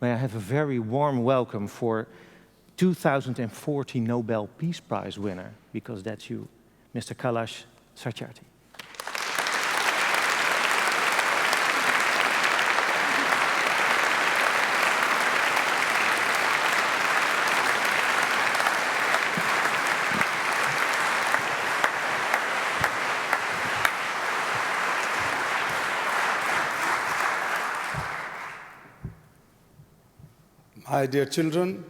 may I have a very warm welcome for 2014 Nobel Peace Prize winner, because that's you, Mr. Kailash Satyarthi. My dear children,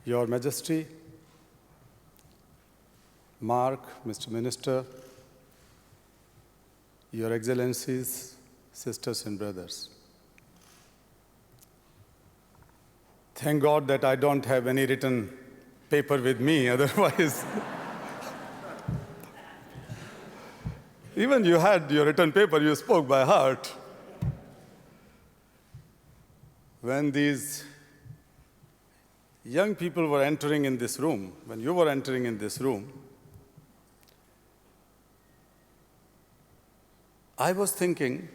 Your Majesty, Mark, Mr. Minister, Your Excellencies, sisters and brothers. Thank God that I don't have any written paper with me, otherwise. Even you had your written paper, you spoke by heart. When these young people were entering in this room, when you were entering in this room, I was thinking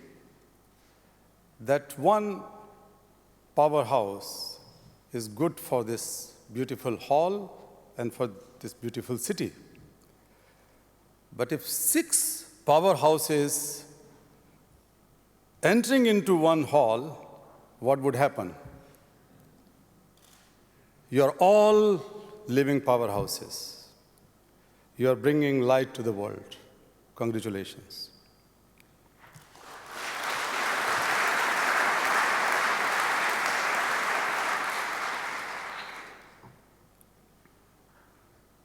that one powerhouse is good for this beautiful hall and for this beautiful city. But if 6 powerhouses entering into one hall, what would happen? You are all living powerhouses. You are bringing light to the world. Congratulations.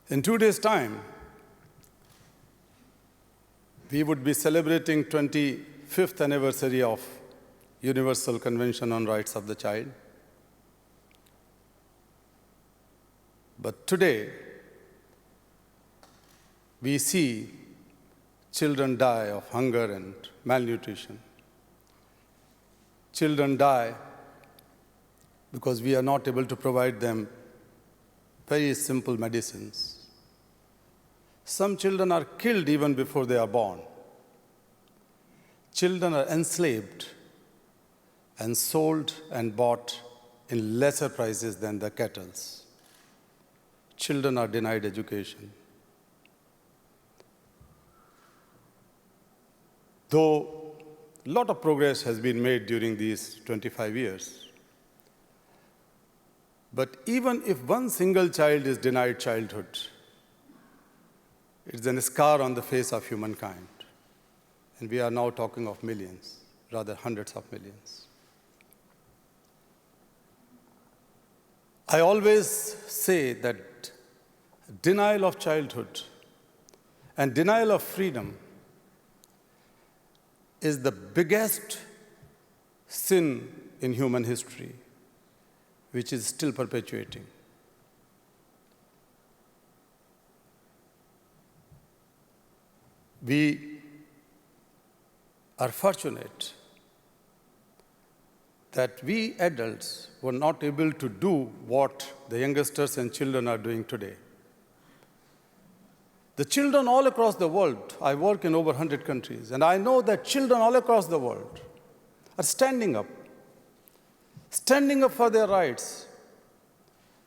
In 2 days' time, we would be celebrating 25th anniversary of Universal Convention on Rights of the Child. But today, we see children die of hunger and malnutrition. Children die because we are not able to provide them very simple medicines. Some children are killed even before they are born. Children are enslaved and sold and bought in lesser prices than the cattle. Children are denied education. Though a lot of progress has been made during these 25 years, but even if one single child is denied childhood, it's a scar on the face of humankind. And we are now talking of millions, rather hundreds of millions. I always say that denial of childhood and denial of freedom is the biggest sin in human history, which is still perpetuating. We are fortunate that we adults were not able to do what the youngsters and children are doing today. The children all across the world, I work in over 100 countries, and I know that children all across the world are standing up for their rights.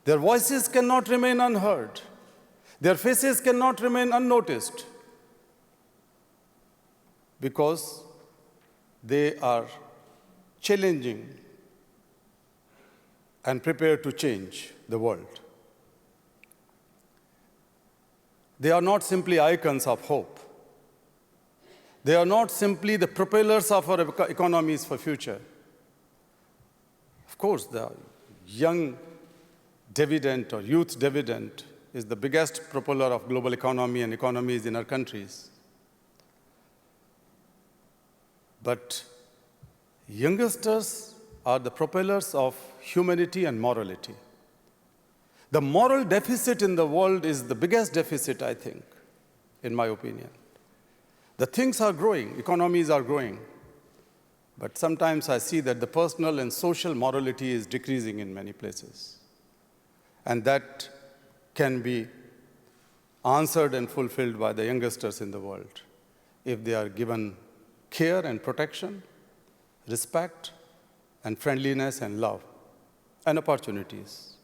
Their voices cannot remain unheard. Their faces cannot remain unnoticed, because they are challenging and prepared to change the world. They are not simply icons of hope. They are not simply the propellers of our economies for future. Of course, the young dividend or youth dividend is the biggest propeller of global economy and economies in our countries. But youngsters are the propellers of humanity and morality. The moral deficit in the world is the biggest deficit, I think, in my opinion. The things are growing, economies are growing, but sometimes I see that the personal and social morality is decreasing in many places. And that can be answered and fulfilled by the youngsters in the world if they are given care and protection, respect, and friendliness and love and opportunities.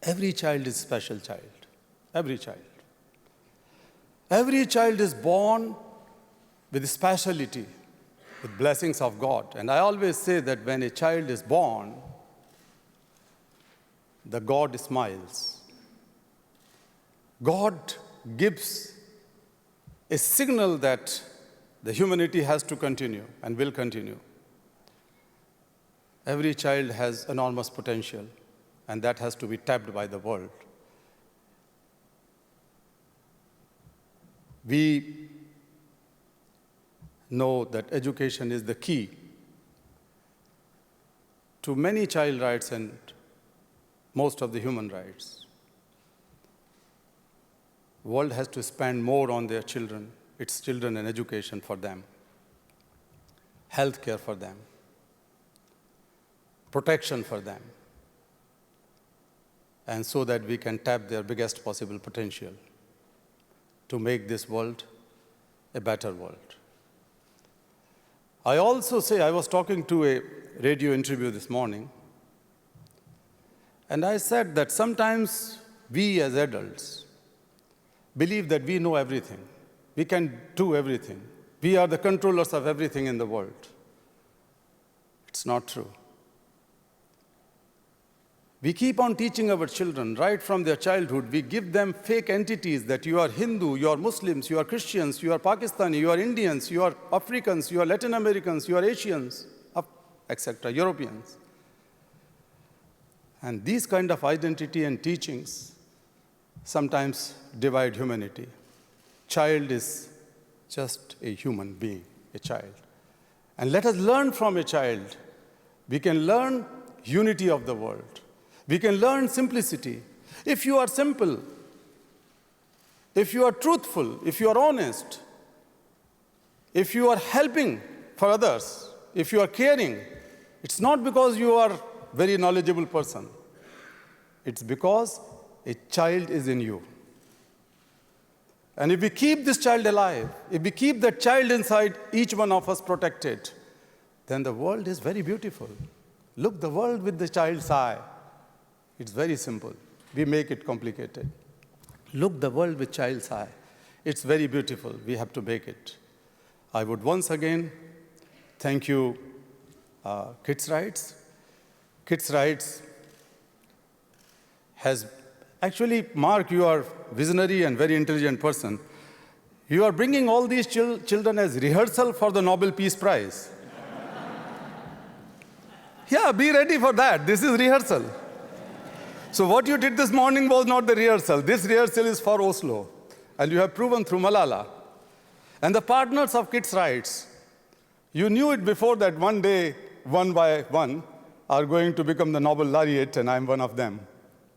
Every child is a special child. Every child. Every child is born with speciality, with blessings of God. And I always say that when a child is born, the God smiles. God gives a signal that the humanity has to continue and will continue. Every child has enormous potential, and that has to be tapped by the world. We know that education is the key to many child rights and most of the human rights. The world has to spend more on their children, its children, and education for them, health care for them, protection for them, and so that we can tap their biggest possible potential to make this world a better world. I also say, I was talking to a radio interview this morning, and I said that sometimes we as adults believe that we know everything. We can do everything. We are the controllers of everything in the world. It's not true. We keep on teaching our children right from their childhood. We give them fake entities that you are Hindu, you are Muslims, you are Christians, you are Pakistani, you are Indians, you are Africans, you are Latin Americans, you are Asians, etc., Europeans. And these kind of identity and teachings sometimes divide humanity. Child is just a human being, a child. And let us learn from a child. We can learn unity of the world. We can learn simplicity. If you are simple, if you are truthful, if you are honest, if you are helping for others, if you are caring, it's not because you are a very knowledgeable person. It's because a child is in you. And if we keep this child alive, if we keep that child inside each one of us protected, then the world is very beautiful. Look the world with the child's eye. It's very simple. We make it complicated. Look the world with child's eye. It's very beautiful. We have to make it. I would once again thank you, KidsRights. KidsRights has actually, Mark, you are a visionary and very intelligent person. You are bringing all these children as rehearsal for the Nobel Peace Prize. Yeah, be ready for that. This is rehearsal. So what you did this morning was not the rehearsal. This rehearsal is for Oslo. And you have proven through Malala. And the partners of KidsRights, you knew it before that one day, one by one, are going to become the Nobel laureate, and I'm one of them.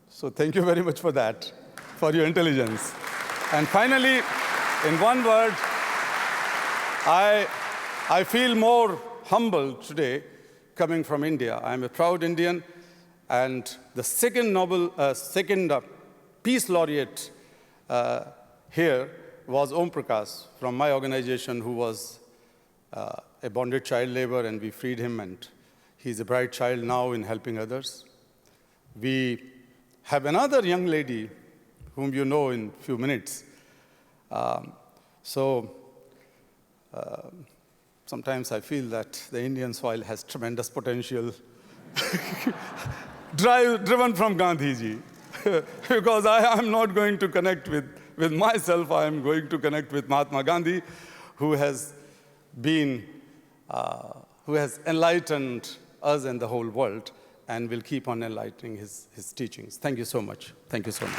So thank you very much for that, for your intelligence. And finally, in one word, I feel more humble today coming from India. I'm a proud Indian. And the second Peace Laureate here was Om Prakash from my organization, who was a bonded child labor, and we freed him, and he's a bright child now in helping others. We have another young lady whom you know in a few minutes. Sometimes I feel that the Indian soil has tremendous potential. Driven from Gandhiji, because I am not going to connect with myself. I am going to connect with Mahatma Gandhi, who has enlightened us and the whole world, and will keep on enlightening his teachings. Thank you so much. Thank you so much.